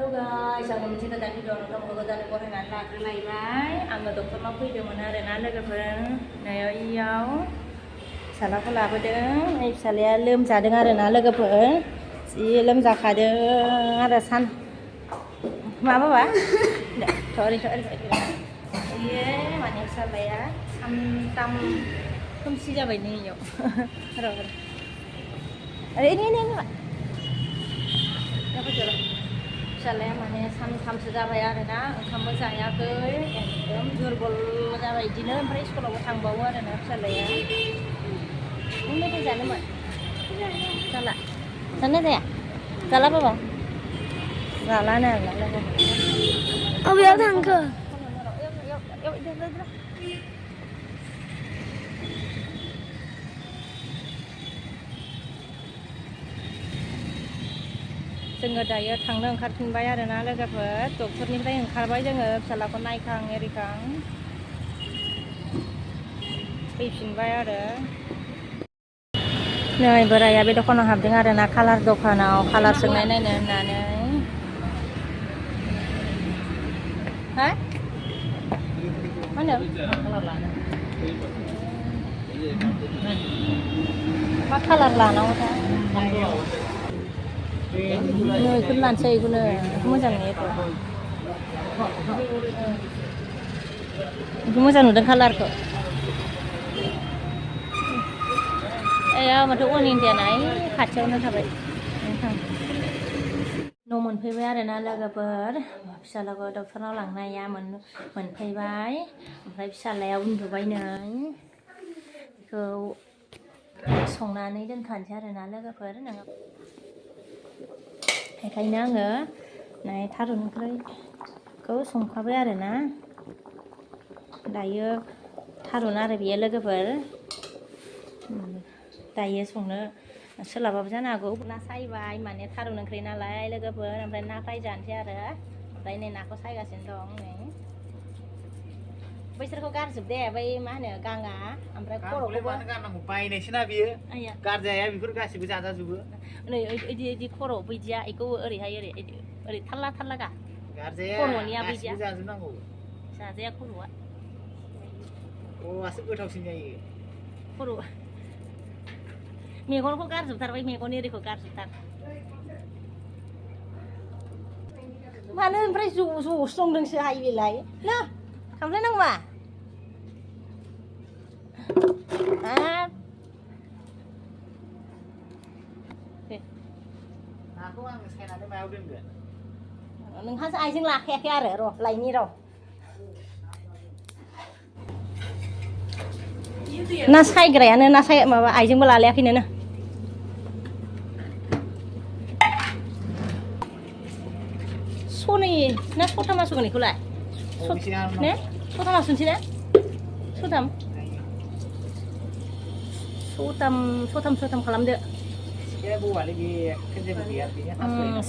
Hello guys, saya Minci tadi dorong kamu ke dalam koran lagi lain. Angga dokter mau pergi mana rena lagi pun. Naya iyau. Salah pula pada. Ini saya lem sadeng rena lagi pun. Si lem zakadeng ada san. Apa apa? Sorry. Iya, mana salah ya. Tam kumsi jabai ni yo. Ini Pak. Apa jalan? Misalnya mana sam sejabai ada na, kamu saya ke, jurbol sejabai dinner, mereka sekolah utang bawa ada na, misalnya. Ini tu jalan mana? Salah, sana saya, salah apa? Salah na, salah. Oh biar tangga. Yuk. जोङो दायो थांनो ओंखारफिनबाय आरोना लोगोफोर डक्टरनिफ्राय ओंखारबाय जोङो फिसालाखौ नायखां एरिखां फैफिनबाय आरो नै बोराया बे दखानाव हाबदों आरोना कालार दखानाव कालार सोंनाय नायनो होननानै हा मा होनो मा कालार लानांगौथाय नै लानोसै बेखौनो मोजां नुयो बेखौ मोजां नुदों कालारखौ माथो अन इन्डिया नाय खाथियावनो थाबाय न' मोनफैबाय आरोना लोगोफोर फिसालाखौ डक्टरनाव लांनाया मोनफैबाय ओमफ्राय फिसालाया उन्दुबाय नै बेखौ संनानै दोनखानोसै आरोना लोगोफोर नोङो बेखायनो आङो नाय थारुन ओंख्रिखौ संखाबाय आरोना दायो थारुन आरो बेयो लोगोफोर दायो संनो सोलाबाबो जानो हागौ ना सायबाय माने थारुन ओंख्रि नालाय लोगोफोर ओमफ्राय ना फ्राय जानोसै आरो ओमफ्राय नै नाखौ सायगासिनो दं नै बैसोरखौ गारजोब दे बै मा होनो गाङा ओमफ्राय खर'खौबो गारनांगौ बायनायसो ना बियो गारजाया बेफोर गासिबो जाजाजोबो नै इदि खर' बैदिया बेखौ ओरैहाय ओरै थाल्ला गा गारजाया खर'निया बैदिया जाजोबनांगौ जाजाया खर'आ खर'आसो गोथावसिन जायो खर' मेगनखौ गारजोबथारबाय मेगन एरिखौ गारजोबथार मानो ओमफ्राय ज'स्रंदोंसो हाय बेलाय ना खामफ्लाय नांगौमा नाखौ आं सायनानै मायाव दोनगोन नोंहासो आइजें लाखायाखै आरो र' लायनि र' ना सायग्रायानो ना माबा आइजेंबो लालायाखैनो सनै ना सथामा सुगोन बेखौलाय ने सथामा सुनसै ने सथाम खालामदो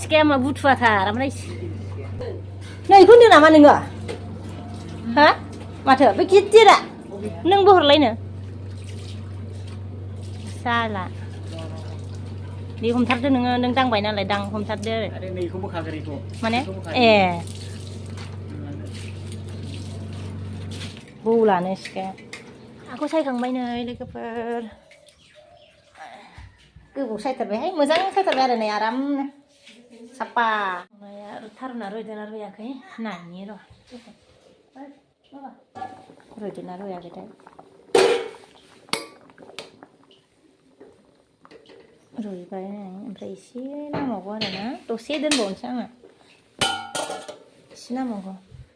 सिखाया मा बुथुवाथार ओमफ्राय नै बेखौ होनदों नामा नोङो हा माथो बे गिदिरा नोंबो हरलायनो जाला दे हमथारदो नों दांबाय नालाय हमथारदो माने बौलानो सिखाया आंखौ सायखांबाय नै लोगोफोर गोबाव सायथारबायहाय मोजां सायथारबाय आरो नै आरामनो साफा थारुना रुइदोंना रुइयाखै नायनि र' रुइदोंना रुइयाखैथाय रुइबाय ओमफ्राय एसे नांबावगौ आरोना दसे दोनबावनोसै आङो एसे नांबावगौ